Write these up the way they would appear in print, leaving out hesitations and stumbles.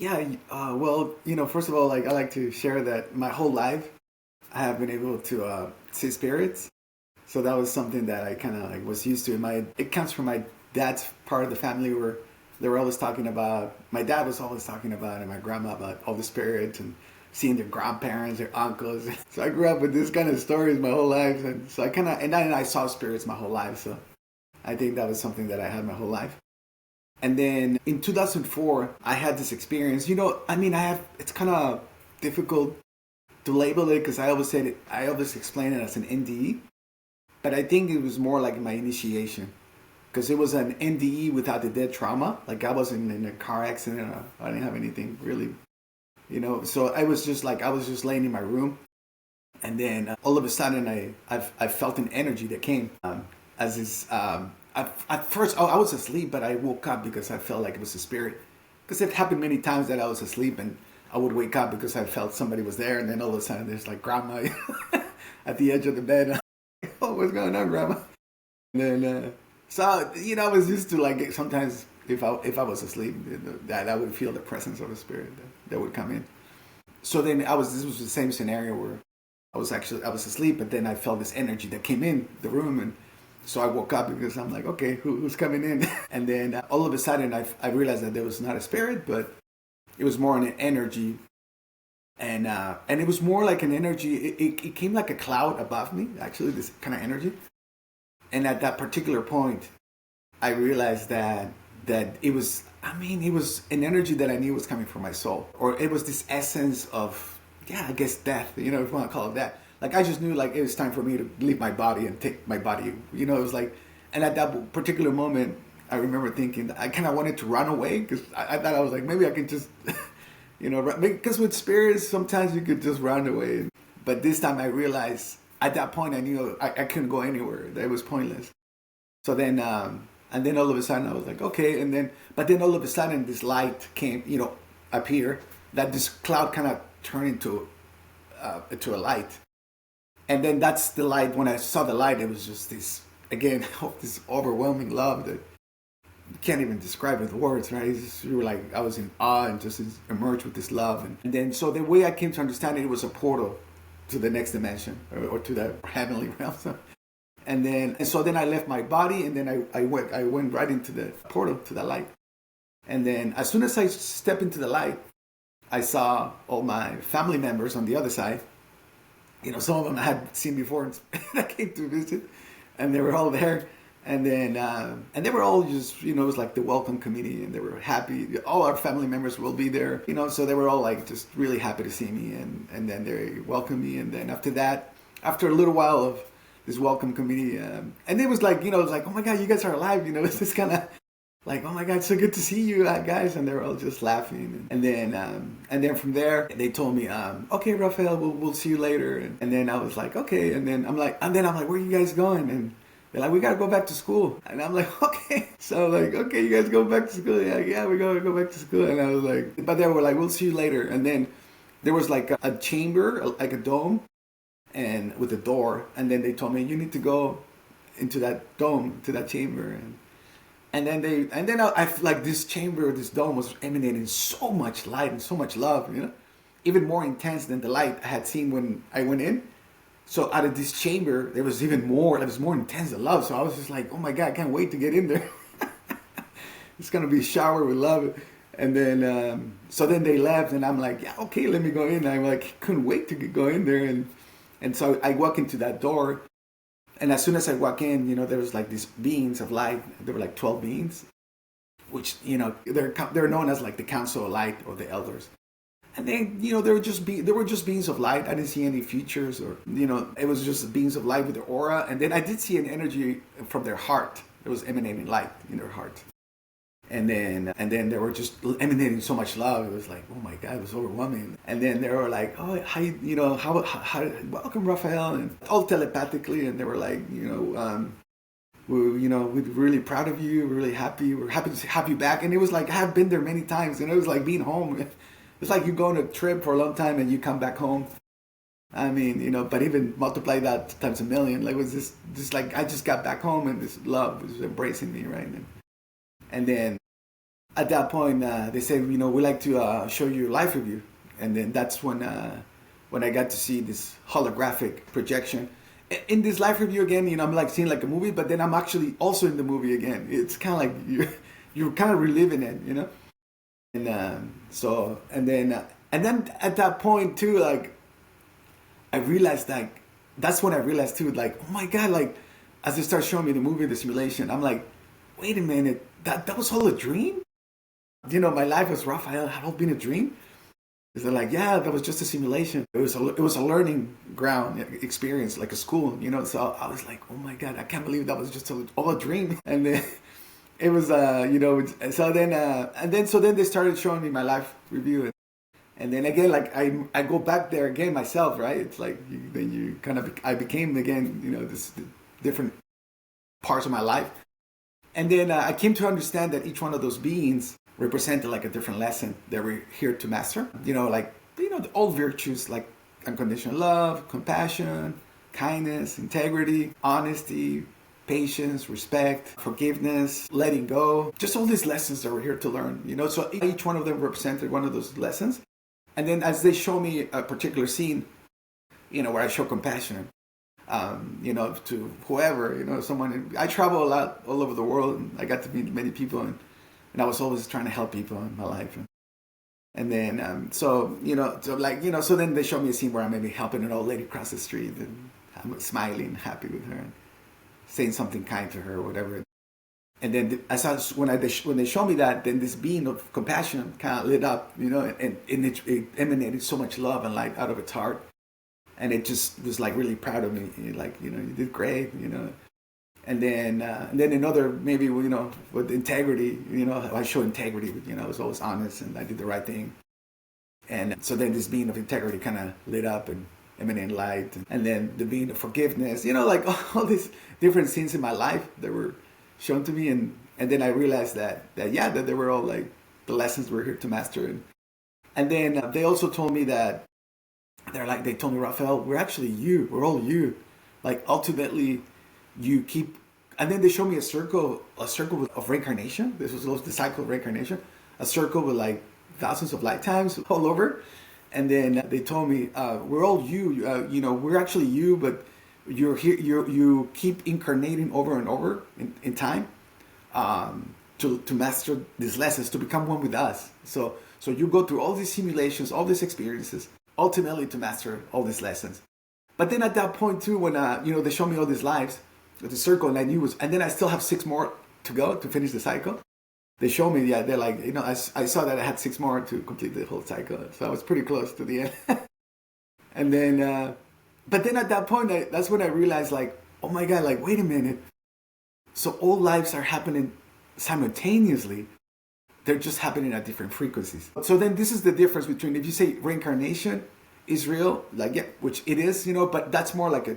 Yeah, well, first of all, like I like to share that my whole life I have been able to see spirits. So that was something that I kind of like was used to. It comes from my dad's part of the family where they were always talking about. My dad was always talking about, and my grandma about all the spirits and seeing their grandparents, their uncles. So I grew up with this kind of stories my whole life, and so I kind of and then I saw spirits my whole life. So I think that was something that I had my whole life. And then in 2004, I had this experience. It's kind of difficult to label it because I always explain it as an NDE, but I think it was more like my initiation because it was an NDE without the dead trauma. Like I wasn't in a car accident. I didn't have anything really, So I was just laying in my room, and then all of a sudden I felt an energy that came as this. At first, I was asleep, but I woke up because I felt like it was a spirit. Because it happened many times that I was asleep and I would wake up because I felt somebody was there, and then all of a sudden there's like grandma at the edge of the bed. Oh, what's going on, grandma? And then, I was used to like sometimes if I was asleep, that I would feel the presence of a spirit that would come in. So then this was the same scenario where I was asleep, but then I felt this energy that came in the room, and so I woke up because I'm like, okay, who's coming in? And then all of a sudden I realized that there was not a spirit, but it was more an energy, and it was more like an energy. It came like a cloud above me, actually, this kind of energy. And at that particular point, I realized that it was. I mean, it was an energy that I knew was coming from my soul, or it was this essence of, yeah, I guess death. If you want to call it that. Like I just knew like it was time for me to leave my body and take my body. It was like, and at that particular moment, I remember thinking that I kind of wanted to run away because I thought I was like maybe I can just, because with spirits sometimes you could just run away. But this time I realized at that point I knew I couldn't go anywhere. That it was pointless. So then, and then all of a sudden I was like, okay, but then all of a sudden this light came, appear that this cloud kind of turned into a light. And then that's the light. When I saw the light, it was just this, again, this overwhelming love that you can't even describe with words, right? You were like, I was in awe and just emerged with this love. And then, so the way I came to understand it, it was a portal to the next dimension or to the heavenly realm. And so then I left my body, and then I went right into the portal to the light. And then as soon as I stepped into the light, I saw all my family members on the other side. Some of them I had seen before and I came to visit, and they were all there. And then, and they were all just, it was like the welcome committee, and they were happy. All our family members will be there, so they were all like just really happy to see me. And then they welcomed me. And then after that, after a little while of this welcome committee, and it was like, it was like, oh my God, you guys are alive. It's just kind of like, oh my God, so good to see you guys. And they were all just laughing. And then from there, they told me, okay, Rafael, we'll see you later. And then I was like, okay. And then I'm like, where are you guys going? And they're like, we got to go back to school. And I'm like, okay. So I'm like, okay, you guys go back to school. Yeah, we got to go back to school. And I was like, but they were like, we'll see you later. And then there was like a chamber, like a dome, and with a door. And then they told me, you need to go into that dome, to that chamber. And then I like this chamber, this dome was emanating so much light and so much love, even more intense than the light I had seen when I went in. So out of this chamber, there was even more. It was more intense than love. So I was just like, oh my God, I can't wait to get in there. It's gonna be a shower with love. And then so then they left, and I'm like, yeah, okay, let me go in. I'm like, couldn't wait to go in there, and so I walk into that door. And as soon as I walk in, there was like these beings of light. There were like 12 beings, which, they're known as like the Council of Light or the Elders. And then, they were just beings of light. I didn't see any features or, it was just beings of light with their aura. And then I did see an energy from their heart. It was emanating light in their heart. And then they were just emanating so much love. It was like, oh my God, it was overwhelming. And then they were like, oh, hi, how welcome, Rafael, and all telepathically. And they were like, we're really proud of you. We're really happy. We're happy to have you back. And it was like, I have been there many times, and it was like being home. It's like you go on a trip for a long time and you come back home. I mean, but even multiply that times a million. Like, it was this like, I just got back home, and this love was embracing me, right? And then at that point, they said, we like to show you a live review. And then that's when I got to see this holographic projection. In this live review again, I'm like seeing like a movie, but then I'm actually also in the movie again. It's kind of like you're kind of reliving it. And then at that point too, like I realized, like that's when I realized too, like, oh my god, like as they start showing me the movie, the simulation, I'm like, wait a minute, that was all a dream. My life as Rafael had all been a dream. They're like, yeah, that was just a simulation. It was a learning ground experience, like a school. So I was like, oh my god, I can't believe that was just all a dream. And then it was, so then they started showing me my live review. And then again, like I go back there again myself, right? It's like I became again, this different parts of my life. And then I came to understand that each one of those beings represented like a different lesson that we're here to master. All virtues like unconditional love, compassion, kindness, integrity, honesty, patience, respect, forgiveness, letting go. Just all these lessons that we're here to learn. So each one of them represented one of those lessons. And then as they show me a particular scene, where I show compassion, to whoever, someone. I travel a lot all over the world, and I got to meet many people, and I was always trying to help people in my life. And then, so then they showed me a scene where I'm maybe helping an old lady cross the street, and I'm smiling, happy with her, and saying something kind to her or whatever. And then I saw when they showed me that, then this being of compassion kind of lit up, and it emanated so much love and light out of its heart. And it just was like really proud of me, like, you did great, And then another, maybe, with integrity, I show integrity, I was always honest and I did the right thing. And so then this being of integrity kind of lit up and emanated light. And then the being of forgiveness, like all these different scenes in my life that were shown to me. And then I realized that they were all like the lessons we're here to master. And then they also told me that, they told me, Rafael, we're actually you. We're all you. Like, ultimately, you keep. And then they showed me a circle of reincarnation. This was the cycle of reincarnation. A circle with like thousands of lifetimes all over. And then they told me, we're all you. We're actually you, but you're here. You keep incarnating over and over in time to master these lessons, to become one with us. So you go through all these simulations, all these experiences, ultimately to master all these lessons. But then at that point too, when they show me all these lives with the circle, and I knew and then I still have 6 more to go to finish the cycle. They show me, they're like, I saw that I had 6 more to complete the whole cycle, so I was pretty close to the end. And then, but then at that point, that's when I realized, like, oh my god, like, wait a minute. So all lives are happening simultaneously. They're just happening at different frequencies. So then this is the difference between, if you say reincarnation is real, like, yeah, which it is, but that's more like a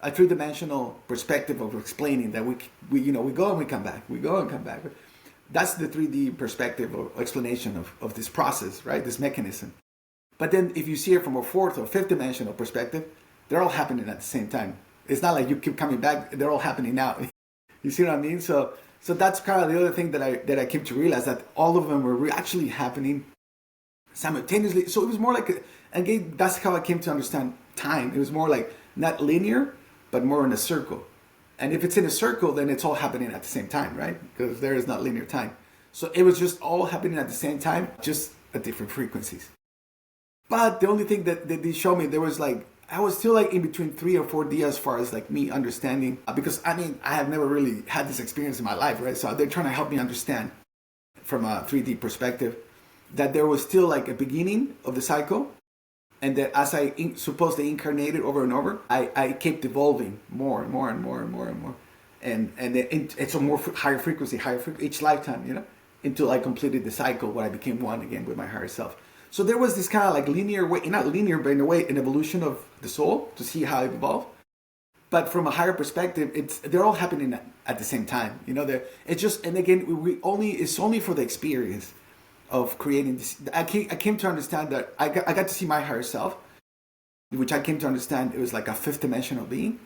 3-dimensional perspective of explaining that we go and we come back, we go and come back. That's the 3D perspective or explanation of this process, right? This mechanism. But then if you see it from a 4th or 5th dimensional perspective, they're all happening at the same time. It's not like you keep coming back, they're all happening now. You see what I mean? So that's kind of the other thing that I came to realize, that all of them were actually happening simultaneously. So it was more like, again, that's how I came to understand time. It was more like not linear, but more in a circle. And if it's in a circle, then it's all happening at the same time, right? Because there is not linear time. So it was just all happening at the same time, just at different frequencies. But the only thing that they showed me, there was like, I was still like in between 3 or 4D as far as like me understanding, because I have never really had this experience in my life, right? So they're trying to help me understand from a 3D perspective that there was still like a beginning of the cycle, and that as I supposedly incarnated over and over, I kept evolving more and more and more and more and more, and it's a more higher frequency each lifetime, until I completed the cycle where I became one again with my higher self. So there was this kind of like linear way, not linear, but in a way, an evolution of the soul to see how it evolved. But from a higher perspective, they're all happening at the same time. It's just, and again, it's only for the experience of creating this. I came to understand that I got to see my higher self, which I came to understand it was like a 5th dimensional being.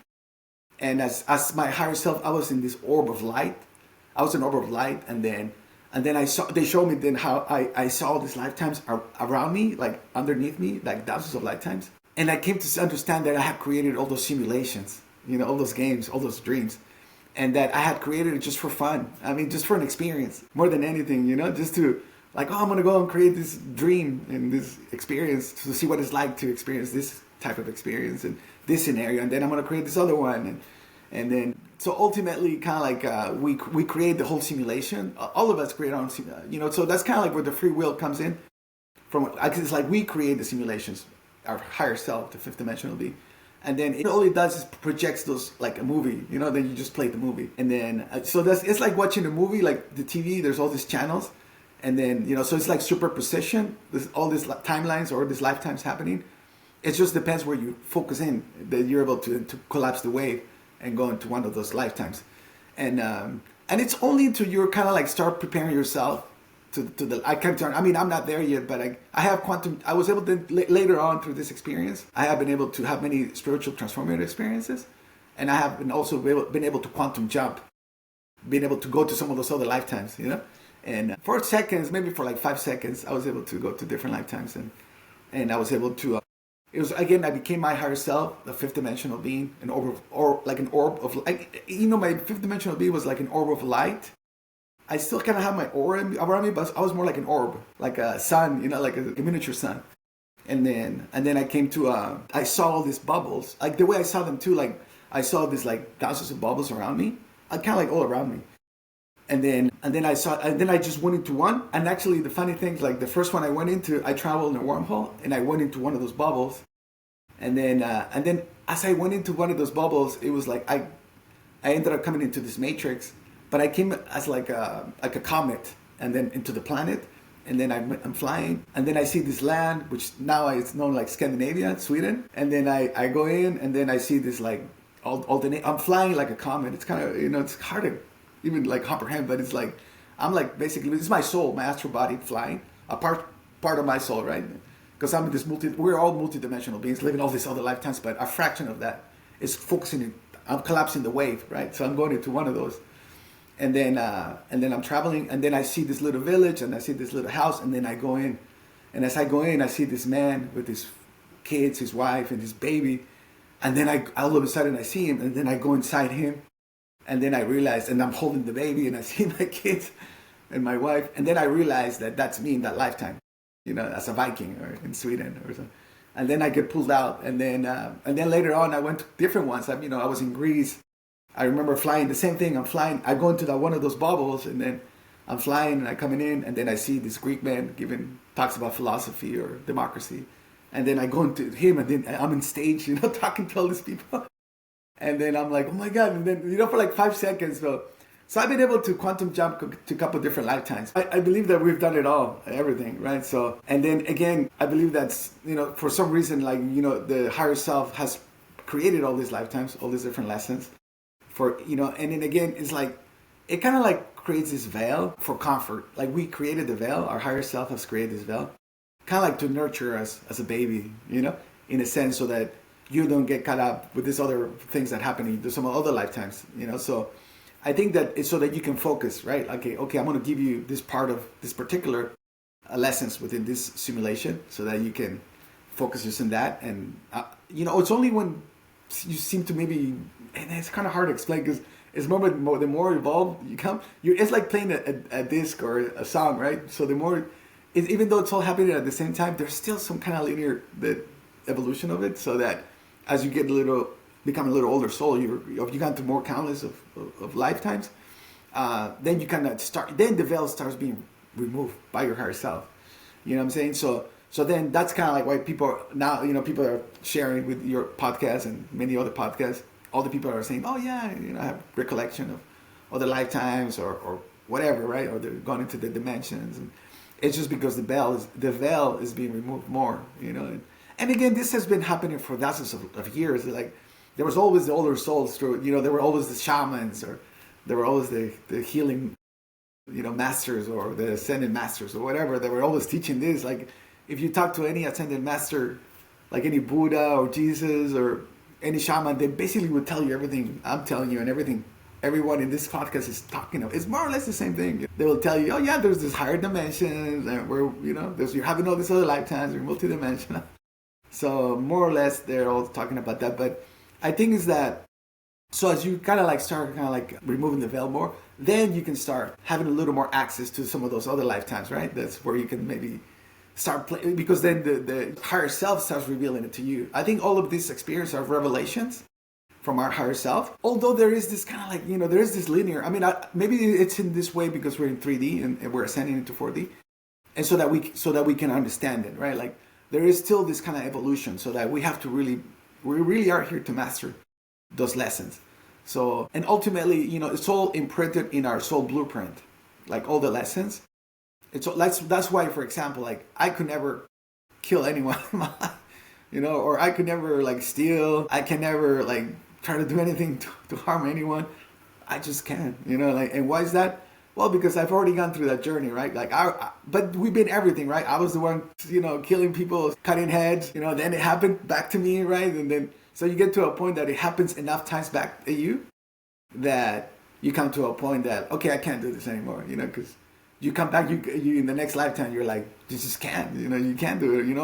And as my higher self, I was in this orb of light. I was an orb of light, and then And then they showed me then how I saw all these lifetimes around me, like underneath me, like thousands of lifetimes. And I came to understand that I had created all those simulations, all those games, all those dreams. And that I had created it just for fun. I mean, just for an experience, more than anything, just to, like, I'm going to go and create this dream and this experience to see what it's like to experience this type of experience and this scenario. And then I'm going to create this other one. And then, so ultimately, kind of like we create the whole simulation. All of us create our own simulation, so that's kind of like where the free will comes in. It's like we create the simulations, our higher self, the fifth dimensional being. And then all it does is projects those like a movie, then you just play the movie. And then, so it's like watching a movie, like the TV, there's all these channels. And then, so it's like superposition, all these timelines or these lifetimes happening. It just depends where you focus in, that you're able to collapse the wave and go into one of those lifetimes. And it's only until you're kind of like start preparing yourself I'm not there yet, but I have I was able to, later on through this experience, I have been able to have many spiritual transformative experiences. And I have been able to quantum jump, being able to go to some of those other lifetimes, And for seconds, maybe for like 5 seconds, I was able to go to different lifetimes. And I was able to, it was, again, I became my higher self, the fifth dimensional being, an orb of, like, my fifth dimensional being was like an orb of light. I still kind of have my aura around me, but I was more like an orb, like a sun, like a miniature sun. And then I came to, I saw all these bubbles, like the way I saw them too, like I saw these like thousands of bubbles around me, kind of like all around me. And then I just went into one. And actually the funny thing, like the first one I went into, I traveled in a wormhole and I went into one of those bubbles. And then as I went into one of those bubbles, it was like, I ended up coming into this matrix. But I came as like a comet, and then into the planet, and then I'm flying, and then I see this land, which now it's known like Scandinavia, Sweden, and then I go in, and then I see this like I'm flying like a comet. It's kind of it's hard to even like comprehend, but it's like I'm like basically it's my soul, my astral body flying, a part of my soul, right? Because I'm this we're all multidimensional beings living all these other lifetimes, but a fraction of that is focusing. I'm collapsing the wave, right? So I'm going into one of those. And then I'm traveling, and then I see this little village, and I see this little house, and then I go in. And as I go in, I see this man with his kids, his wife, and his baby. And then all of a sudden I see him, and then I go inside him. And then I realize, and I'm holding the baby, and I see my kids and my wife. And then I realize that that's me in that lifetime, as a Viking or in Sweden or something. And then I get pulled out. And then later on, I went to different ones. I was in Greece. I remember flying, the same thing, I'm flying, I go into one of those bubbles, and then I'm flying, and I'm coming in, and then I see this Greek man talks about philosophy or democracy, and then I go into him, and then I'm on stage, talking to all these people, and then I'm like, oh my God, and then, for like 5 seconds, so I've been able to quantum jump to a couple of different lifetimes. I believe that we've done it all, everything, right? So, and then again, I believe that's, for some reason, like, the higher self has created all these lifetimes, all these different lessons. And then again, it's like, it kind of like creates this veil for comfort. Like we created the veil, our higher self has created this veil, kind of like to nurture us as a baby, in a sense, so that you don't get caught up with these other things that happen in some other lifetimes, So I think that it's so that you can focus, right? Okay, I'm going to give you this part of this particular lessons within this simulation so that you can focus just on that. And, it's only when you seem to maybe, and it's kind of hard to explain because it's the more evolved you come, it's like playing a disc or a song, right? So the more, even though it's all happening at the same time, there's still some kind of linear evolution of it, so that as you become a little older soul, you've gone through more countless of lifetimes, then you kind of then the veil starts being removed by your higher self. You know what I'm saying? So then that's kind of like why people now, people are sharing with your podcast and many other podcasts. All the people are saying, oh yeah, I have recollection of other lifetimes or whatever, right? Or they're gone into the dimensions. And it's just because the veil is being removed more, And again, this has been happening for thousands of years. Like there was always the older souls through, there were always the shamans, or there were always the healing, masters, or the ascended masters, or whatever. They were always teaching this. Like if you talk to any ascended master, like any Buddha or Jesus or any shaman, they basically would tell you everything I'm telling you and everything everyone in this podcast is talking about. It's more or less the same thing. They will tell you, oh yeah, there's this higher dimensions, and you're having all these other lifetimes, you're multidimensional. So more or less, they're all talking about that. But I think is that, so as you kind of like start kind of like removing the veil more, then you can start having a little more access to some of those other lifetimes, right? That's where you can maybe start playing, because then the higher self starts revealing it to you. I think all of these experiences are revelations from our higher self. Although there is this kind of like, there is this linear, maybe it's in this way because we're in 3D and we're ascending into 4D. And so that we can understand it, right? Like there is still this kind of evolution, so that we really are here to master those lessons. So, and ultimately, it's all imprinted in our soul blueprint, like all the lessons. And so that's why, for example, like I could never kill anyone in my life, or I could never like steal. I can never like try to do anything to harm anyone. I just can't, and why is that? Well, because I've already gone through that journey, right? Like but we've been everything, right? I was the one, killing people, cutting heads, then it happened back to me, right? And then, so you get to a point that it happens enough times back at you that you come to a point that, okay, I can't do this anymore, because you come back, you in the next lifetime, you're like, you just can't, you can't do it,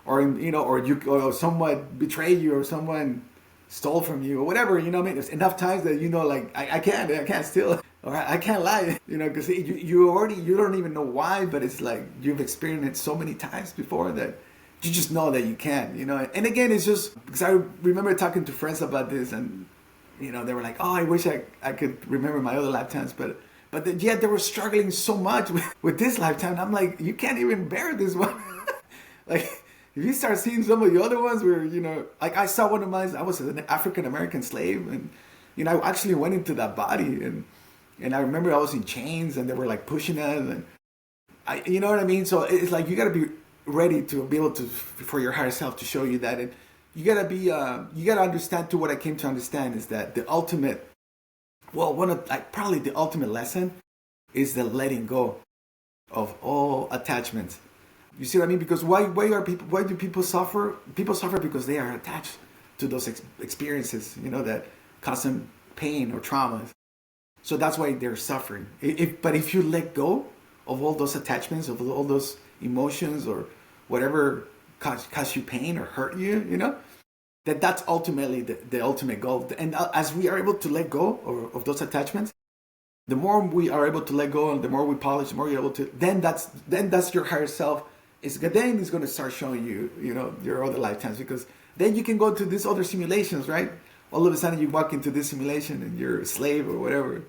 or someone betrayed you, or someone stole from you, or whatever, There's enough times that like I can't steal, or I can't lie, because you don't even know why, but it's like you've experienced it so many times before that you just know that you can, And again, it's just because I remember talking to friends about this, and they were like, oh, I wish I could remember my other lifetimes, but yet they were struggling so much with this lifetime. I'm like, you can't even bear this one. Like, if you start seeing some of the other ones where, like I saw one of mine, I was an African-American slave, and, I actually went into that body, and I remember I was in chains, and they were like pushing us, and you know what I mean? So it's like, you got to be ready to be able to, for your higher self to show you that. And you got to understand, to what I came to understand is that the ultimate, probably the ultimate lesson is the letting go of all attachments. You see what I mean? Because why do people suffer? People suffer because they are attached to those experiences, that cause them pain or trauma. So that's why they're suffering. But if you let go of all those attachments, of all those emotions, or whatever cause you pain or hurt you, that's ultimately the ultimate goal. And as we are able to let go of those attachments, the more we are able to let go, and the more we polish, the more you're able to, then that's your higher self. Then it's going to start showing you, your other lifetimes, because then you can go to these other simulations, right? All of a sudden you walk into this simulation and you're a slave or whatever,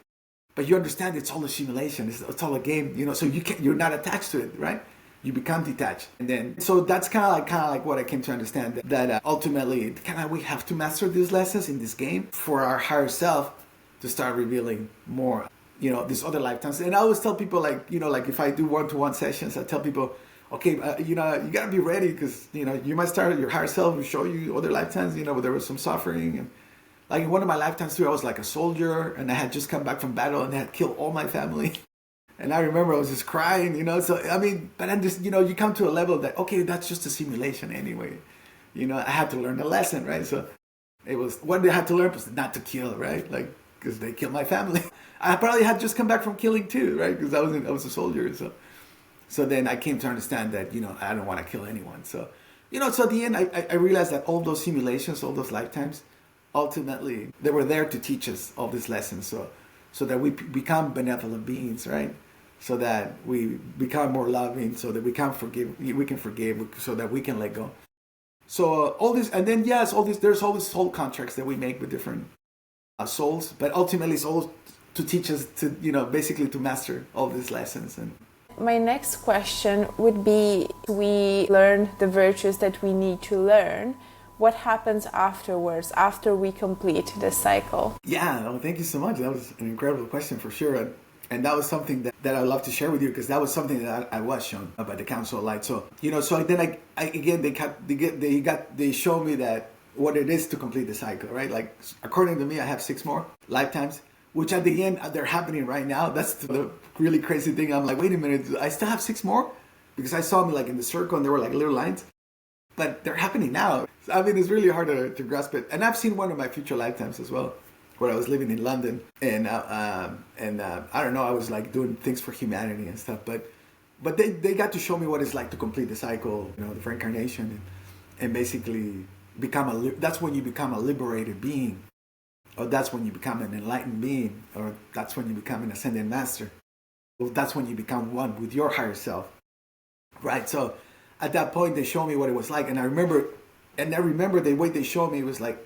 but you understand it's all a simulation. It's all a game, so you're not attached to it, right? You become detached. And then, so that's kind of like what I came to understand, that ultimately we have to master these lessons in this game for our higher self to start revealing more, these other lifetimes. And I always tell people, like if I do one-to-one sessions, I tell people, okay, you got to be ready, because, you might start, your higher self will show you other lifetimes, where there was some suffering. And like in one of my lifetimes too, I was like a soldier, and I had just come back from battle, and they had killed all my family. And I remember I was just crying, so, but I'm just, you come to a level that, okay, that's just a simulation anyway. I had to learn the lesson, right? So it was, what I had to learn was not to kill, right? Like, because they killed my family. I probably had just come back from killing too, right? Because I was a soldier, so then I came to understand that, I don't want to kill anyone. So, so at the end, I realized that all those simulations, all those lifetimes, ultimately, they were there to teach us all these lessons. So that we become benevolent beings, right? So that we become more loving, so that we can forgive, so that we can let go. So all this, and then there's all these soul contracts that we make with different souls, but ultimately it's all to teach us to, basically to master all these lessons. And my next question would be, we learn the virtues that we need to learn. What happens afterwards, after we complete the cycle? Yeah, thank you so much. That was an incredible question for sure. And that was something that I'd love to share with you, because that was something that I was shown by the Council of Light. So, so then they showed me that what it is to complete the cycle, right? Like, according to me, I have 6 more lifetimes, which at the end, they're happening right now. That's the really crazy thing. I'm like, wait a minute, I still have 6 more? Because I saw me like in the circle and there were like little lines. But they're happening now. It's really hard to grasp it. And I've seen one of my future lifetimes as well, where I was living in London, and I don't know, I was like doing things for humanity and stuff, but they got to show me what it's like to complete the cycle, you know, the reincarnation, and basically that's when you become a liberated being, or that's when you become an enlightened being, or that's when you become an ascended master. Well, that's when you become one with your higher self, right? So at that point, they showed me what it was like, and I remember the way they showed me, it was like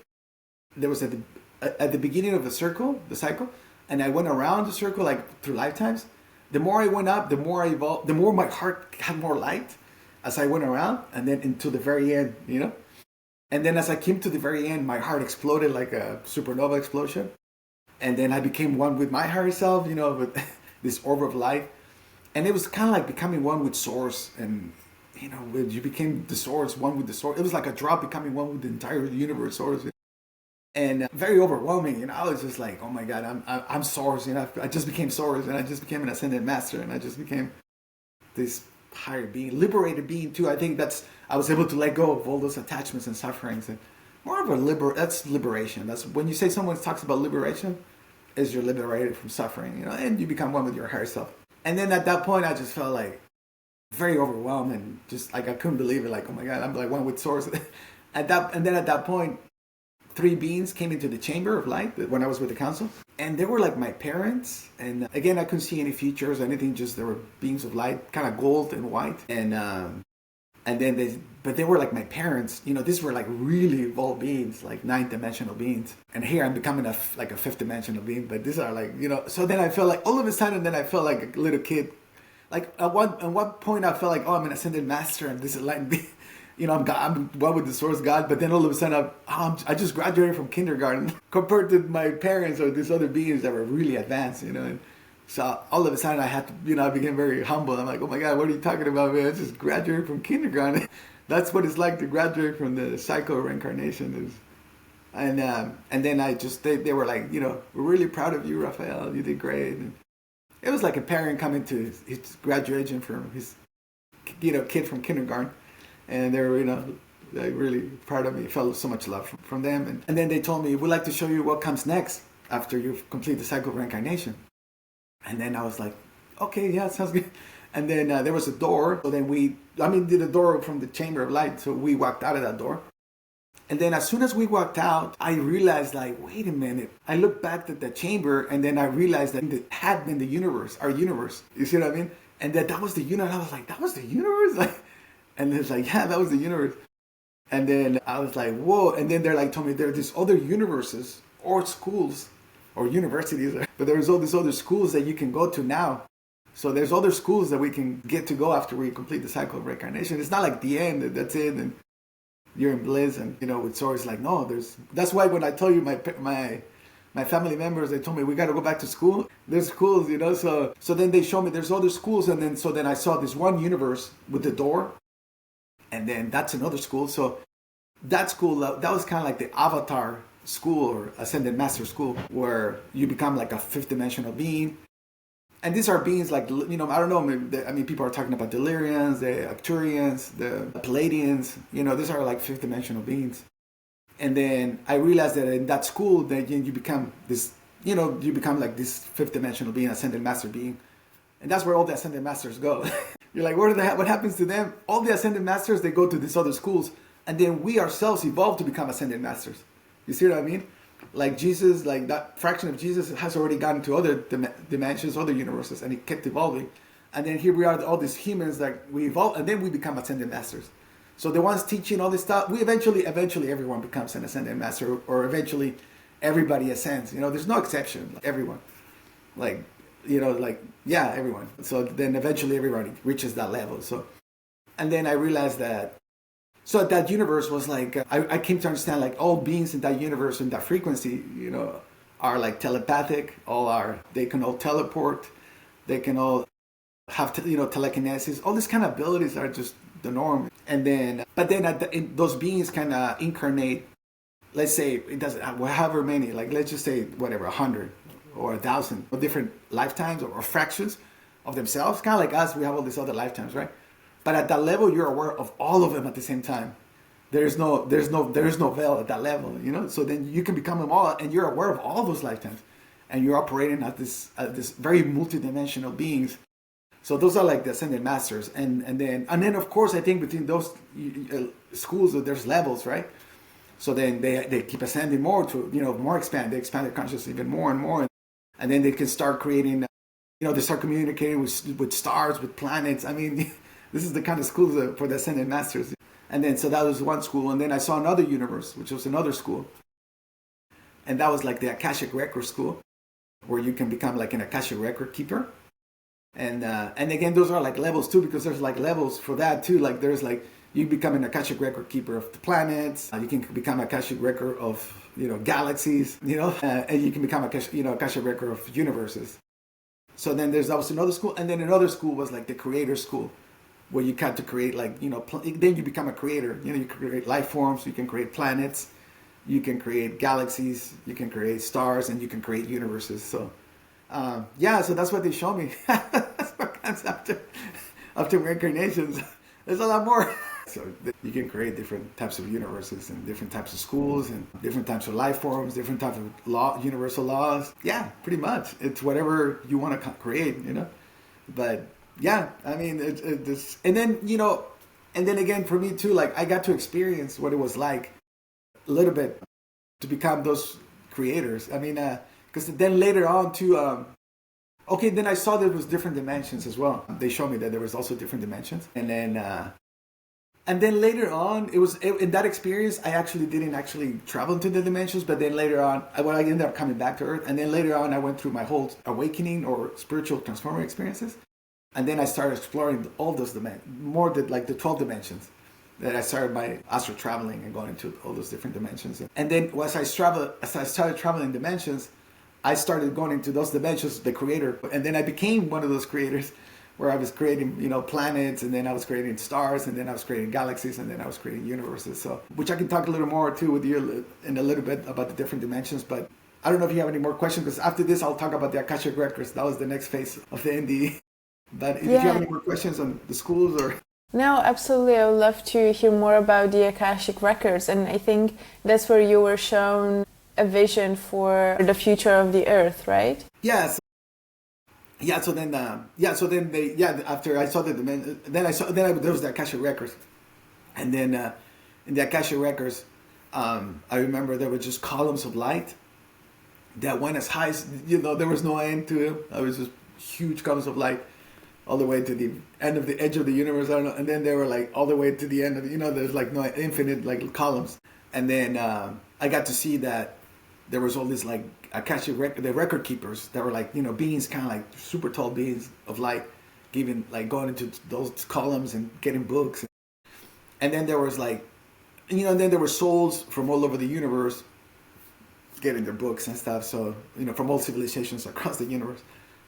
there was at the beginning of the cycle, and I went around the circle like through lifetimes. The more I went up, the more I evolved, the more my heart had more light as I went around, and then into the very end, you know. And then as I came to the very end, my heart exploded like a supernova explosion, and then I became one with my higher self, you know, with this orb of light, and it was kind of like becoming one with Source, and you know, you became the Source, one with the Source. It was like a drop becoming one with the entire universe, Source. And very overwhelming, you know. I was just like, oh my God, I'm Source, you know. I just became Source, and I just became an ascended master, and I just became this higher being, liberated being too. I think I was able to let go of all those attachments and sufferings, and more of that's liberation. That's when you say someone talks about liberation, is you're liberated from suffering, you know, and you become one with your higher self. And then at that point, I just felt like very overwhelmed, and just like I couldn't believe it. Like, oh my God, I'm like one with Source. And then at that point, 3 beings came into the chamber of light when I was with the council, and they were like my parents. And again, I couldn't see any features or anything, just there were beings of light, kind of gold and white. And then they were like my parents, you know. These were like really evolved beings, like 9th dimensional beings. And here I'm becoming like a 5th dimensional being, but these are like, you know. So then I felt like all of a sudden, then I felt like a little kid. Like at one point I felt like, oh, I'm an ascended master, and this is enlightened being. You know, I'm one with the Source God, but then all of a sudden I just graduated from kindergarten compared to my parents or these other beings that were really advanced, you know. And so all of a sudden I had to, you know, I became very humble. I'm like, oh my God, what are you talking about, man? I just graduated from kindergarten. That's what it's like to graduate from the cycle of reincarnation. And then they were like, you know, we're really proud of you, Rafael. You did great. And it was like a parent coming to his graduation from his, you know, kid from kindergarten. And they were, you know, like really proud of me. I felt so much love from them. And then they told me, we'd like to show you what comes next after you complete the cycle of reincarnation. And then I was like, okay, yeah, sounds good. And then there was a door. So then the door from the chamber of light. So we walked out of that door. And then as soon as we walked out, I realized, like, wait a minute. I looked back at the chamber, and then I realized that it had been the universe, our universe. You see what I mean? And that was the universe. I was like, that was the universe? Like, and it's like, yeah, that was the universe. And then I was like, whoa. And then they're like, told me there are these other universes or schools or universities, but there's all these other schools that you can go to now. So there's other schools that we can get to go after we complete the cycle of reincarnation. It's not like the end, that's it, and you're in bliss. And, you know, with Source, like, no, that's why when I told you my family members, they told me we got to go back to school. There's schools, you know. So then they showed me there's other schools, and then I saw this one universe with the door. And then that's another school. So that school, that was kind of like the avatar school or ascended master school, where you become like a 5th dimensional being. And these are beings like, you know, I don't know. I mean, people are talking about Delirians, the Acturians, the Palladians. You know, these are like 5th dimensional beings. And then I realized that in that school, that you become this, you know, you become like this 5th dimensional being, ascended master being. And that's where all the ascended masters go. You're like, what happens to them? All the ascended masters, they go to these other schools. And then we ourselves evolve to become ascended masters. You see what I mean? Like Jesus, like that fraction of Jesus has already gotten to other dimensions, other universes, and it kept evolving. And then here we are, all these humans that we evolve, and then we become ascended masters. So the ones teaching all this stuff, we eventually everyone becomes an ascended master, or eventually everybody ascends. You know, there's no exception. Like everyone. Like, you know, like, yeah, everyone. So then eventually everybody reaches that level. So, and then I realized that, so that universe was like, I came to understand like all beings in that universe, in that frequency, you know, are like telepathic, they can all teleport, they can all have, telekinesis, all these kind of abilities are just the norm. And then, but then those beings kind of incarnate, let's say, it doesn't, however many, like let's just say whatever, 100 or 1,000 different lifetimes or fractions of themselves. Kind of like us, we have all these other lifetimes, right? But at that level, you're aware of all of them at the same time. There's no veil at that level, you know. So then you can become them all, and you're aware of all those lifetimes, and you're operating at this very multidimensional beings. So those are like the ascended masters, and then of course I think between those schools there's levels, right? So then they keep ascending more to more expand. They expand their consciousness even more and more, and then they can start creating. They start communicating with stars, with planets. I mean, this is the kind of schools for the ascended masters. And then so that was one school, and then I saw another universe, which was another school, and that was like the Akashic Records school, where you can become like an Akashic record keeper. And again, those are like levels too, because there's like levels for that too. Like there's like you become an Akashic record keeper of the planets. You can become Akashic record of galaxies. And you can become Akashic record of universes. So then that was another school, and then another school was like the creator school, where you got to create like then you become a creator. You can create life forms, you can create planets, you can create galaxies, you can create stars, and you can create universes. So. So that's what they show me. That's what comes after reincarnations. There's a lot more. So you can create different types of universes and different types of schools and different types of life forms, different types of universal laws. Yeah, pretty much. It's whatever you want to create, But yeah, I mean, it's and then again for me too, like I got to experience what it was like a little bit to become those creators. I mean, because then later on too, then I saw there was different dimensions as well. They showed me that there was also different dimensions, and then later on, in that experience, I actually didn't actually travel into the dimensions, but then later on, I ended up coming back to Earth, and then later on, I went through my whole awakening or spiritual transformer experiences, and then I started exploring all those dimensions, more than like the 12 dimensions. That I started my astral traveling and going into all those different dimensions, and then as I started traveling dimensions, I started going into those dimensions, the creator, and then I became one of those creators where I was creating, planets, and then I was creating stars, and then I was creating galaxies, and then I was creating universes. So, which I can talk a little more too with you in a little bit about the different dimensions, but I don't know if you have any more questions, because after this I'll talk about the Akashic Records. That was the next phase of the NDE. But if you have any more questions on the schools or... No, absolutely. I would love to hear more about the Akashic Records, and I think that's where you were shown a vision for the future of the Earth, right? Yes. Yeah. So then after I saw there was the Akashic Records, and then in the Akashic Records, I remember there were just columns of light that went as high as there was no end to them. It was just huge columns of light all the way to the end of the edge of the universe. I don't know, and then they were like all the way to the end of there's like no infinite like columns, and then I got to see that. There was all this like Akashic the record keepers that were like beings, kind of like super tall beings of light, going into those columns and getting books, and then there was like, and then there were souls from all over the universe getting their books and stuff. So from all civilizations across the universe,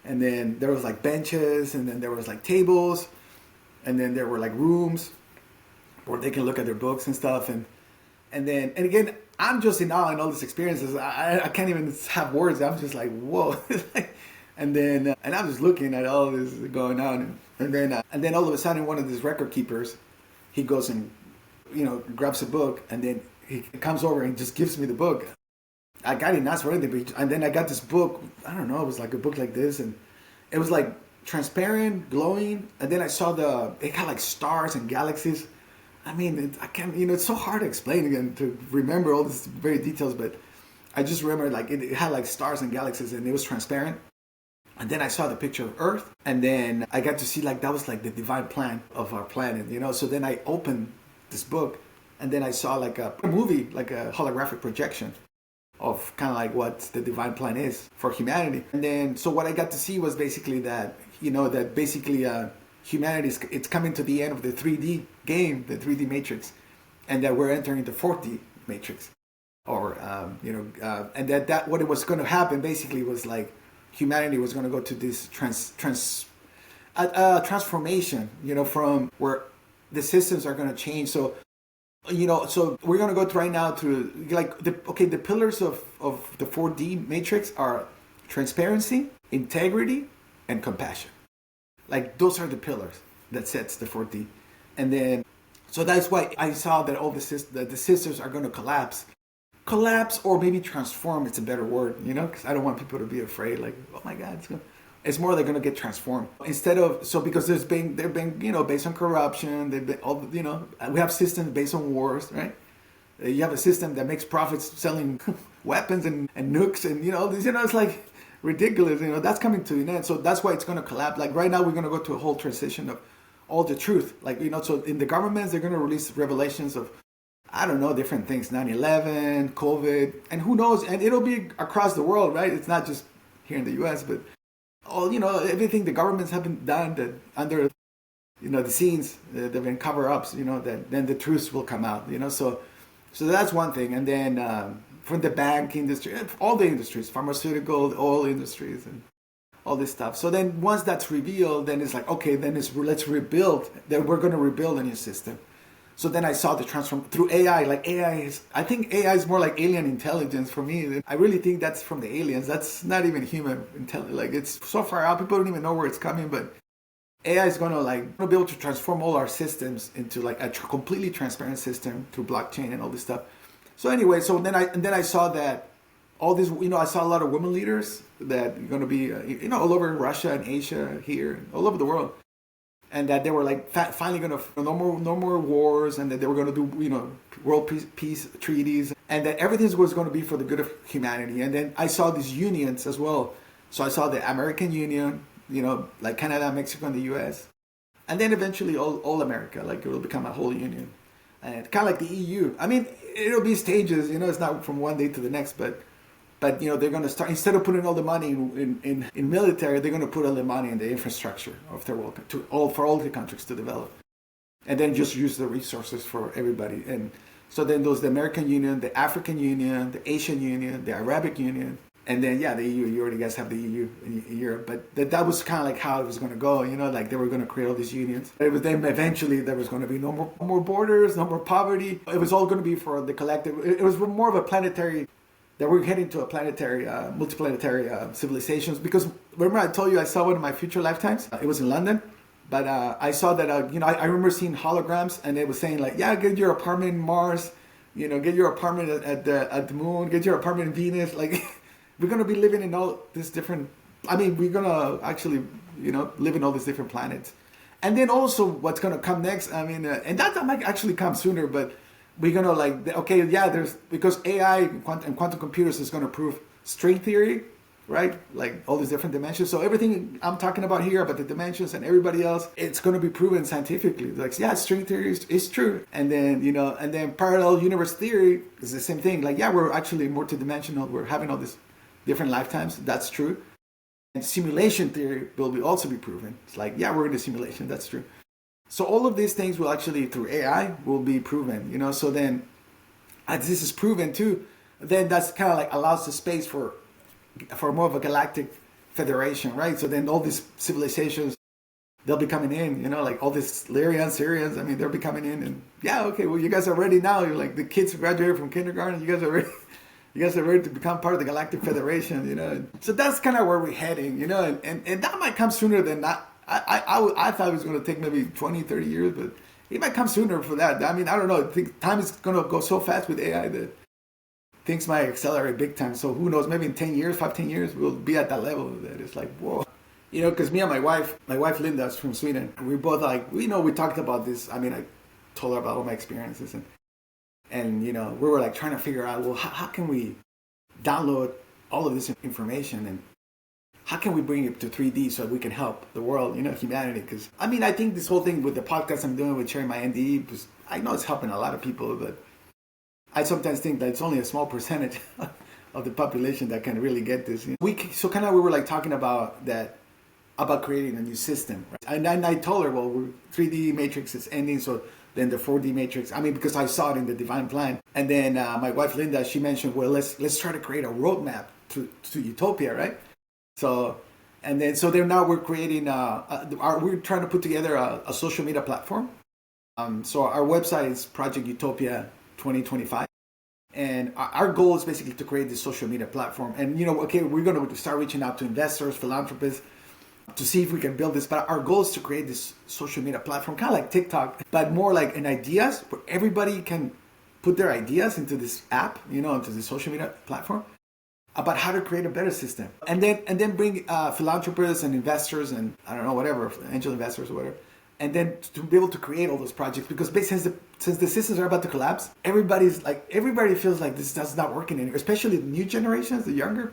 and then there was like benches, and then there was like tables, and then there were like rooms where they can look at their books and stuff, and again. I'm just in awe in all these experiences. I can't even have words. I'm just like, whoa. and I'm just looking at all this going on. And then all of a sudden, one of these record keepers, he goes and, grabs a book. And then he comes over and just gives me the book. I didn't ask for anything. And then I got this book. I don't know. It was like a book like this. And it was like transparent, glowing. And then I saw it had like stars and galaxies. I mean, I can't, it's so hard to explain again, to remember all these very details, but I just remember like it had like stars and galaxies, and it was transparent. And then I saw the picture of Earth, and then I got to see like that was like the divine plan of our planet, So then I opened this book, and then I saw like a movie, like a holographic projection of kind of like what the divine plan is for humanity. And then, so what I got to see was basically that, that basically humanity it's coming to the end of the 3D game, the 3D matrix, and that we're entering the 4D matrix, or and that what it was going to happen basically was like humanity was going to go to this transformation, from where the systems are going to change. So so we're going to go right now to like the pillars of the 4D matrix are transparency, integrity, and compassion. Like those are the pillars that sets the 4D. And then, So that's why I saw that all the systems are going to collapse, or maybe transform. It's a better word, because I don't want people to be afraid. Like, oh my God, it's more they're going to get transformed instead of because they've been based on corruption. They've been all we have systems based on wars, right? You have a system that makes profits selling weapons and nukes and it's like ridiculous. That's coming to an end. So that's why it's going to collapse. Like right now, we're going to go to a whole transition of all the truth. Like so in the governments, they're going to release revelations of, I don't know, different things, 9/11, COVID, and who knows? And it'll be across the world, right? It's not just here in the U.S., but all everything the governments haven't done that under the scenes, there've been cover-ups. That then the truth will come out. So that's one thing. And then from the bank industry, all the industries, pharmaceutical, oil industries, and all this stuff. So then once that's revealed, then it's like, okay, then let's rebuild. Then we're going to rebuild a new system. So then I saw the transform through AI. Like I think AI is more like alien intelligence for me. I really think that's from the aliens. That's not even human intelligence. Like it's so far out, people don't even know where it's coming. But AI is going to be able to transform all our systems into like a completely transparent system through blockchain and all this stuff. So anyway, then I saw that all this, I saw a lot of women leaders that are going to be, all over Russia and Asia, here, all over the world. And that they were like finally going to no more wars, and that they were going to do world peace treaties, and that everything was going to be for the good of humanity. And then I saw these unions as well. So I saw the American Union, like Canada, Mexico, and the U.S. And then eventually all America, like it will become a whole union, and kind of like the EU. I mean, it'll be stages. It's not from one day to the next, but they're going to start, instead of putting all the money in military, they're going to put all the money in the infrastructure of their world for all the countries to develop, and then just use the resources for everybody. And so then there's the American Union, the African Union, the Asian Union, the Arabic Union, and then the EU. You already guys have the EU in Europe, but that was kind of like how it was going to go. Like they were going to create all these unions. It was then eventually there was going to be no more borders, no more poverty. It was all going to be for the collective. It was more of a planetary. That we're heading to a planetary, multiplanetary civilizations. Because remember I told you I saw one of my future lifetimes? It was in London. But I saw that, I remember seeing holograms, and it was saying like, get your apartment in Mars, get your apartment at the moon, get your apartment in Venus. Like, we're going to be living in all this different, we're going to actually, live in all these different planets. And then also what's going to come next, and that might actually come sooner, but we're going to there's, because AI and quantum computers is going to prove string theory, right? Like all these different dimensions. So everything I'm talking about here, about the dimensions and everybody else, it's going to be proven scientifically. Like, string theory is true. And then, and then parallel universe theory is the same thing. Like, we're actually multidimensional. We're having all these different lifetimes. That's true. And simulation theory will also be proven. It's like, we're in a simulation. That's true. So all of these things will actually, through AI, will be proven, So then, as this is proven too, then that's kind of like allows the space for more of a galactic federation, right? So then all these civilizations, they'll be coming in, like all these Lyrians, Syrians, they'll be coming in, and you guys are ready now. You're like the kids who graduated from kindergarten, you guys are ready to become part of the Galactic Federation, So that's kind of where we're heading, and that might come sooner than not. I thought it was going to take maybe 20, 30 years, but it might come sooner for that. I don't know. I think time is going to go so fast with AI that things might accelerate big time. So who knows? Maybe in 10 years, 10 years, we'll be at that level that it's like, whoa. Because me and my wife Linda is from Sweden. We both we talked about this. I told her about all my experiences, and we were trying to figure out, well, how can we download all of this information, and how can we bring it to 3D so we can help the world, humanity? Because, I think this whole thing with the podcast I'm doing with sharing my NDE, because I know it's helping a lot of people, but I sometimes think that it's only a small percentage of the population that can really get this. We were talking about that, about creating a new system. Right? And I told her, well, 3D matrix is ending, so then the 4D matrix, because I saw it in the divine plan. And then my wife Linda, she mentioned, well, let's try to create a roadmap to utopia, right? So now we're creating, we're trying to put together a social media platform. So our website is Project Utopia 2025. And our goal is basically to create this social media platform. And, we're going to start reaching out to investors, philanthropists, to see if we can build this. But our goal is to create this social media platform, kind of like TikTok, but more like an ideas where everybody can put their ideas into this app, into the social media platform about how to create a better system. And then bring philanthropists and investors and I don't know, whatever, angel investors or whatever. And then to be able to create all those projects, because since the systems are about to collapse, everybody feels like this is not working anymore. Especially the new generations, the younger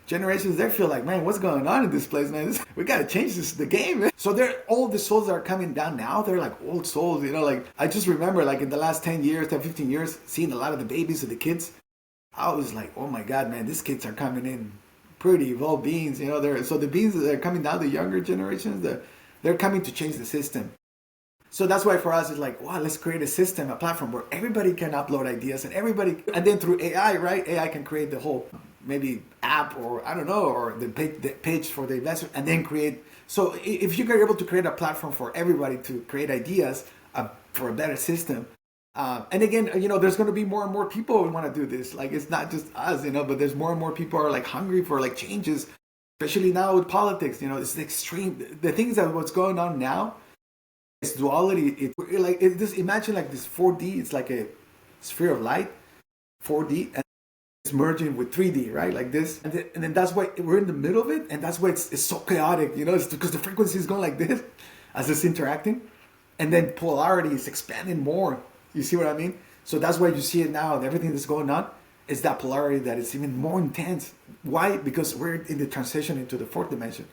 generations, they feel like, man, what's going on in this place, man? We got to change the game, man. So all the souls that are coming down now, they're like old souls, like I just remember like in the last 10 years, 15 years, seeing a lot of the babies and the kids. I was like, oh my God, man, these kids are coming in pretty evolved beings, so the beings that are coming down, the younger generations, they're coming to change the system. So that's why for us it's like, wow, let's create a system, a platform where everybody can upload ideas and then through AI, right? AI can create the whole maybe app or I don't know, or the page for the investor and then create. So if you're able to create a platform for everybody to create ideas for a better system, and again, there's going to be more and more people who want to do this. Like it's not just us, but there's more and more people are like hungry for like changes. Especially now with politics, it's the extreme. The things that what's going on now, it's duality. Just imagine like this 4D. It's like a sphere of light, 4D, and it's merging with 3D, right? Like this, and then that's why we're in the middle of it, and that's why it's so chaotic. It's because the frequency is going like this as it's interacting, and then polarity is expanding more. You see what I mean? So that's why you see it now. And everything that's going on is that polarity that is even more intense. Why? Because we're in the transition into the fourth dimension.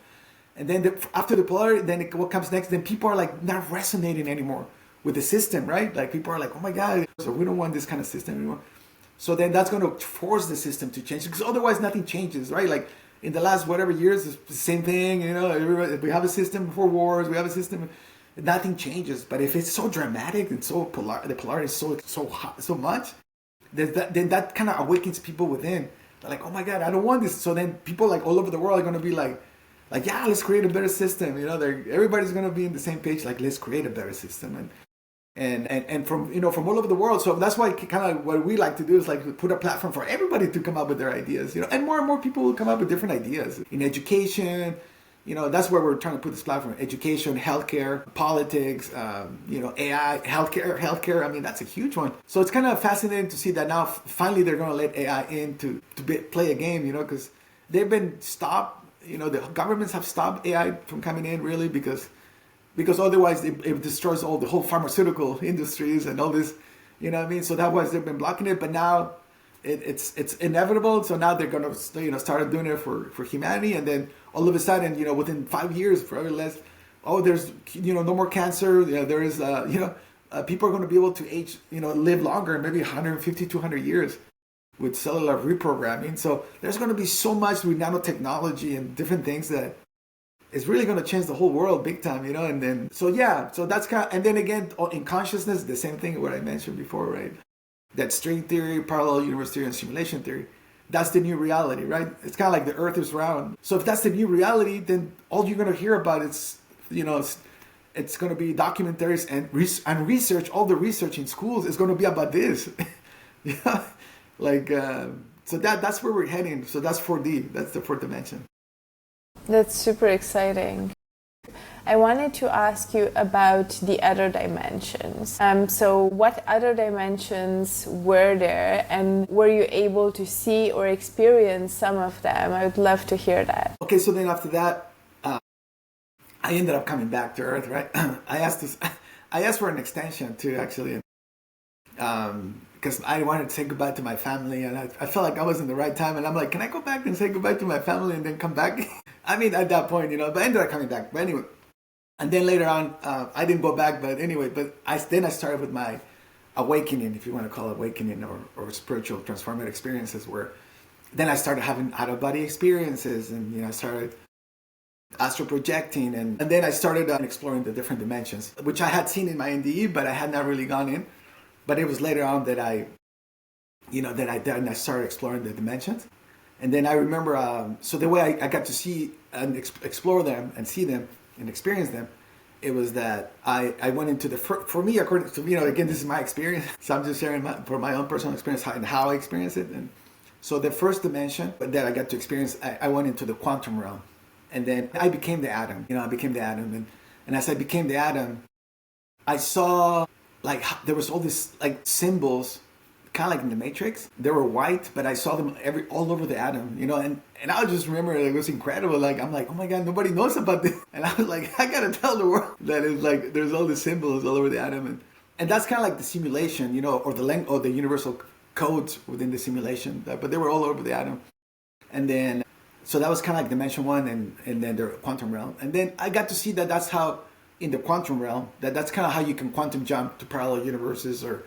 And then after the polarity, then what comes next? Then people are like not resonating anymore with the system, right? Like people are like, oh my God, so we don't want this kind of system anymore. So then that's going to force the system to change because otherwise nothing changes, right? Like in the last whatever years, it's the same thing, we have a system before wars, we have a system, nothing changes. But if it's so dramatic and so the polarity is so hot, so much, then that kind of awakens people within. They're like, oh my God, I don't want this. So then people like all over the world are going to be like, yeah, let's create a better system. Everybody's going to be in the same page. Like, let's create a better system. And from from all over the world. So that's why kind of what we like to do is like put a platform for everybody to come up with their ideas. And more people will come up with different ideas in education. That's where we're trying to put this platform: education, healthcare, politics, AI, healthcare. I mean, that's a huge one. So it's kind of fascinating to see that now finally they're going to let AI in to play a game. Because they've been stopped. The governments have stopped AI from coming in really because otherwise it destroys the whole pharmaceutical industries and all this. You know what I mean? So that was they've been blocking it, but now it's inevitable. So now they're gonna start doing it for humanity, and then all of a sudden within 5 years, probably less. Oh, there's no more cancer. There is people are going to be able to age live longer, maybe 150, 200 years with cellular reprogramming. So there's going to be so much with nanotechnology and different things that it's really going to change the whole world big time, and then, so that's and then again, in consciousness, the same thing, what I mentioned before, right? That string theory, parallel universe theory, and simulation theory, that's the new reality, right? It's kind of like the earth is round. So if that's the new reality, then all you're going to hear about is, it's going to be documentaries and research, all the research in schools is going to be about this. So that's where we're heading. So that's 4D, that's the fourth dimension. That's super exciting. I wanted to ask you about the other dimensions. So what other dimensions were there, and were you able to see or experience some of them? I would love to hear that. Okay, so then after that, I ended up coming back to Earth, right? I asked for an extension too, actually, because I wanted to say goodbye to my family, and I felt like I was in the right time, and I'm like, can I go back and say goodbye to my family and then come back? I mean, at that point, but I ended up coming back. But anyway, and then later on, I didn't go back, but anyway, I started with my awakening, if you want to call it awakening, or spiritual transformative experiences, where then I started having out-of-body experiences, and I started astral projecting, and then I started exploring the different dimensions, which I had seen in my NDE, but I had not really gone in. But it was later on that I started exploring the dimensions. And then I remember, so the way I got to see and explore them and see them and experience them, it was that I went into for me, according to, again, this is my experience. So I'm just sharing for my own personal experience how I experienced it. And so the first dimension that I got to experience, I went into the quantum realm. And then I became the atom. I became the atom. And as I became the atom, I saw like there was all these like symbols, kind of like in the Matrix. They were white, but I saw them all over the atom, and I just remember it was incredible. Like, I'm like, oh my God, nobody knows about this. And I was like, I gotta tell the world that it's like there's all these symbols all over the atom. And that's kind of like the simulation, or the universal codes within the simulation. But they were all over the atom. And then, so that was kind of like dimension one, and then the quantum realm. And then I got to see that that's how, in the quantum realm, that's kind of how you can quantum jump to parallel universes, or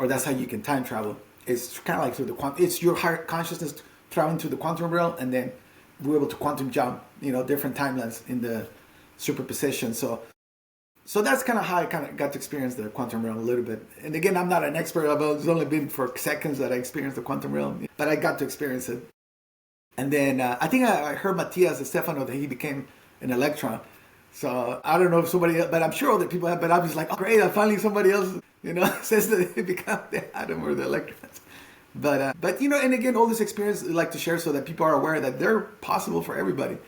that's how you can time travel. It's kind of like through the quantum. It's your higher consciousness traveling to the quantum realm, and then we're able to quantum jump, different timelines in the superposition. So that's kind of how I kind of got to experience the quantum realm a little bit. And again, I'm not an expert about it. It's only been for seconds that I experienced the quantum realm, but I got to experience it. And then I think I heard Matias Stefano that he became an electron. So I don't know if somebody else, but I'm sure other people have, but I was like, oh great, finally somebody else, says that they become the atom or the electrons. But and again, all this experience I like to share so that people are aware that they're possible for everybody.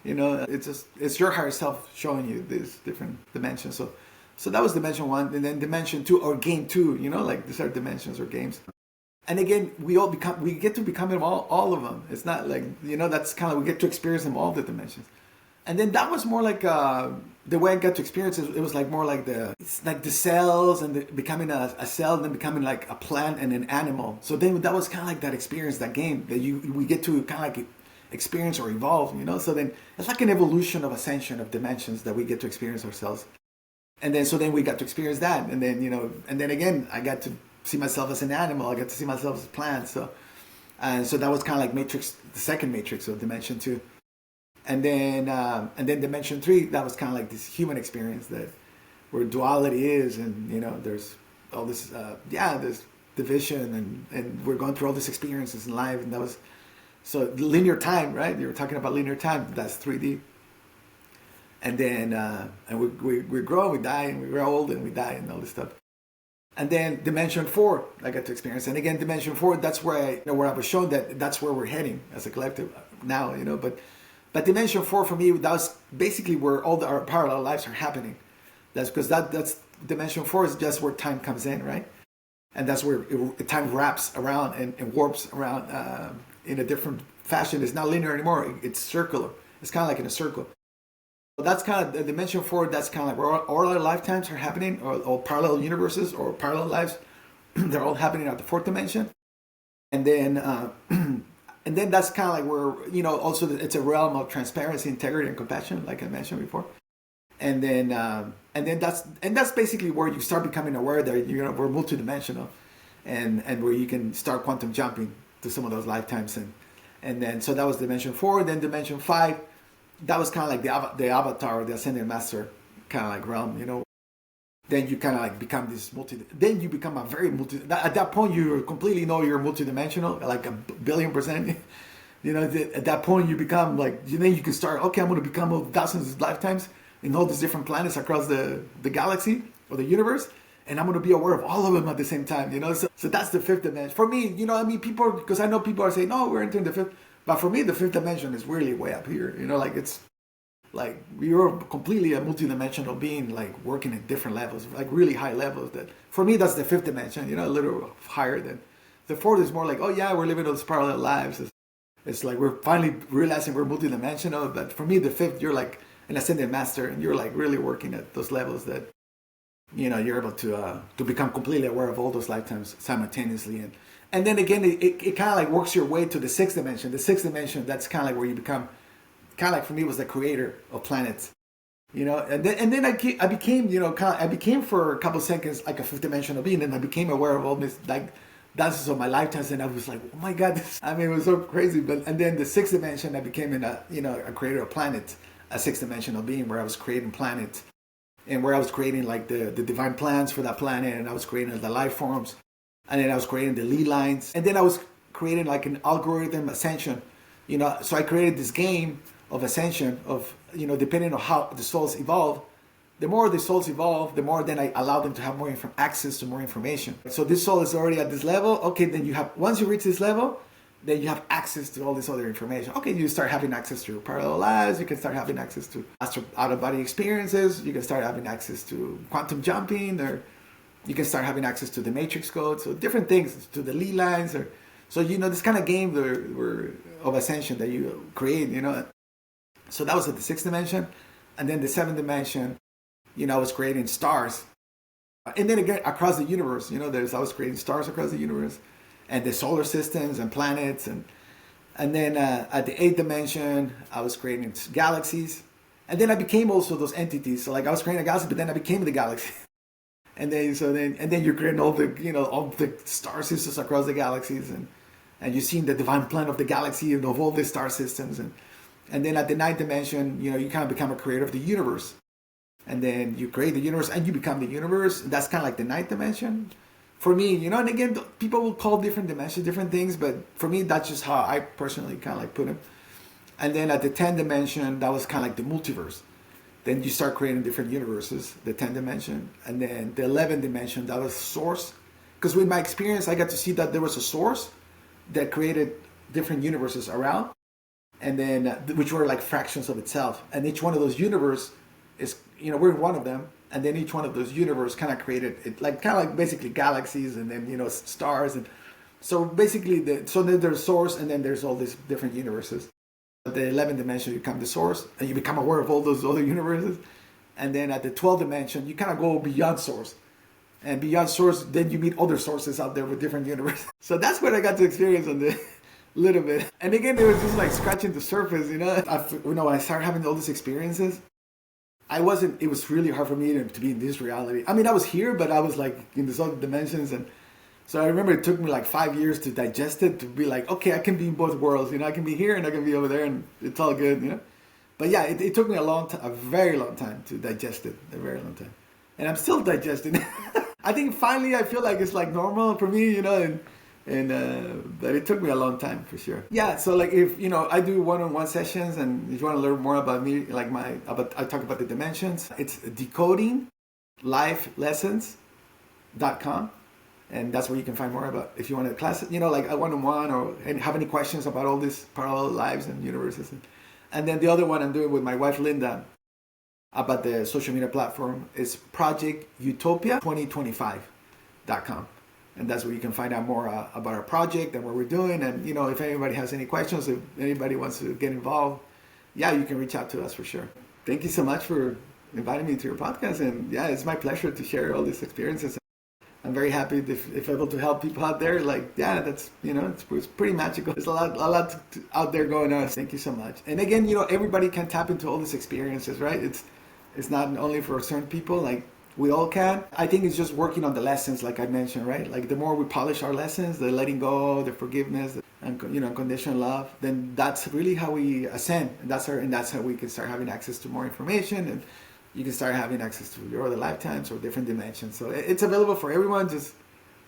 It's your higher self showing you these different dimensions. So that was dimension one, and then dimension two, or game two, like these are dimensions or games. And again, we get to become them all of them. It's not like, that's kind of, we get to experience them all the dimensions. And then that was more like the way I got to experience it. It was like more like the cells and becoming a cell, and then becoming like a plant and an animal. So then that was kind of like that experience, that game that we get to kind of like experience or evolve. So then it's like an evolution of ascension of dimensions that we get to experience ourselves. And then we got to experience that, and then and then again I got to see myself as an animal. I got to see myself as a plant. So that was kind of like Matrix, the second Matrix of dimension two. And then dimension three, that was kind of like this human experience, that where duality is, and there's all this this division, and we're going through all these experiences in life, and that was so linear time, right? You were talking about linear time. That's 3D. And then and we grow, we die, and we grow old, and we die, and all this stuff. And then dimension four, I got to experience, and again dimension four, that's where I was shown that that's where we're heading as a collective now, But dimension four for me, that was basically where all our parallel lives are happening. That's because that's dimension four is just where time comes in, right? And that's where time wraps around and warps around in a different fashion. It's not linear anymore. It's circular. It's kind of like in a circle. So that's kind of the dimension four. That's kind of like where all our lifetimes are happening, or parallel universes or parallel lives. They're all happening at the fourth dimension. And then and then that's kind of like where, also it's a realm of transparency, integrity, and compassion, like I mentioned before. And then that's basically where you start becoming aware that we're multidimensional, and where you can start quantum jumping to some of those lifetimes. And then so that was dimension four. Then dimension five, that was kind of like the avatar, the ascended master kind of like realm, Then you kind of like become this then you become a very at that point you completely know you're multidimensional, like 1,000,000,000%. At that point you become like, then you can start, okay, I'm going to become thousands of lifetimes in all these different planets across the galaxy or the universe, and I'm going to be aware of all of them at the same time, So that's the fifth dimension. For me, people, because I know people are saying, no, we're entering the fifth. But for me, the fifth dimension is really way up here, like it's, like you're completely a multidimensional being, like working at different levels, like really high levels. That for me, that's the fifth dimension, a little higher than the fourth. Is more like, oh yeah, we're living those parallel lives. It's like we're finally realizing we're multidimensional. But for me, the fifth, you're like an ascended master, and you're like really working at those levels that you're able to become completely aware of all those lifetimes simultaneously. And then again, it kind of like works your way to the sixth dimension. The sixth dimension, that's kind of like where you become. Kind of like for me was the creator of planets, and then I became, I became for a couple of seconds like a fifth dimensional being, and I became aware of all this like dances of my lifetimes, and I was like, oh my God, it was so crazy. And then the sixth dimension, I became a creator of planets, a sixth dimensional being where I was creating planets, and where I was creating like the divine plans for that planet, and I was creating the life forms, and then I was creating the lead lines, and then I was creating like an algorithm ascension, so I created this game of ascension of, depending on how the souls evolve. The more the souls evolve, the more then I allow them to have more access to more information. So this soul is already at this level. Okay, then once you reach this level, then you have access to all this other information. Okay, you start having access to parallel lives. You can start having access to astral out-of-body experiences. You can start having access to quantum jumping, or you can start having access to the matrix code. So different things, to the lead lines, or so this kind of game of ascension that you create. So that was at the 6th dimension, and then the 7th dimension. I was creating stars, and then again across the universe. I was creating stars across the universe, and the solar systems and planets, and then at the 8th dimension, I was creating galaxies, and then I became also those entities. So like I was creating a galaxy, but then I became the galaxy, and then you're creating all the star systems across the galaxies, and you're seeing the divine plan of the galaxy and of all the star systems, and then at the 9th dimension, you kind of become a creator of the universe. And then you create the universe and you become the universe. That's kind of like the 9th dimension. For me, and again, people will call different dimensions different things, but for me, that's just how I personally kind of like put them. And then at the 10th dimension, that was kind of like the multiverse. Then you start creating different universes, the 10th dimension. And then the 11th dimension, that was source. Because with my experience, I got to see that there was a source that created different universes around, and then which were like fractions of itself. And each one of those universes is, we're one of them, and then each one of those universes kind of created it, kind of like basically galaxies, and then stars, and so basically so then there's source, and then there's all these different universes. At the 11th dimension, you become the source, and you become aware of all those other universes, and then at the 12th dimension, you kind of go beyond source, and beyond source, then you meet other sources out there with different universes. So that's what I got to experience on the little bit, and again, it was just like scratching the surface, I started having all these experiences. It was really hard for me to be in this reality. I mean, I was here, but I was like in these other dimensions. And so I remember it took me like 5 years to digest it, to be like, okay, I can be in both worlds. I can be here and I can be over there, and it's all good, But yeah, it took me a very long time to digest it, a very long time. And I'm still digesting it. I think finally I feel like it's like normal for me, but it took me a long time for sure. Yeah, so like if I do one-on-one sessions, and if you want to learn more about me, I talk about the dimensions. It's decodinglifelessons.com, and that's where you can find more about if you want to class, like a one-on-one, or have any questions about all these parallel lives and universes. And then the other one I'm doing with my wife Linda about the social media platform is projectutopia2025.com. And that's where you can find out more about our project and what we're doing. And, if anybody has any questions, if anybody wants to get involved, yeah, you can reach out to us for sure. Thank you so much for inviting me to your podcast. And yeah, it's my pleasure to share all these experiences. I'm very happy if able to help people out there. That's, it's pretty magical. There's a lot out there going on. Thank you so much. And again, everybody can tap into all these experiences, right? It's not only for certain people, we all can. I think it's just working on the lessons, like I mentioned, right? Like the more we polish our lessons, the letting go, the forgiveness, and unconditional love, then that's really how we ascend. And that's how we can start having access to more information, and you can start having access to your other lifetimes or different dimensions. So it's available for everyone. Just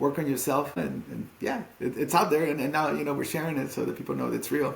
work on yourself, and yeah, it's out there. And now we're sharing it so that people know it's real.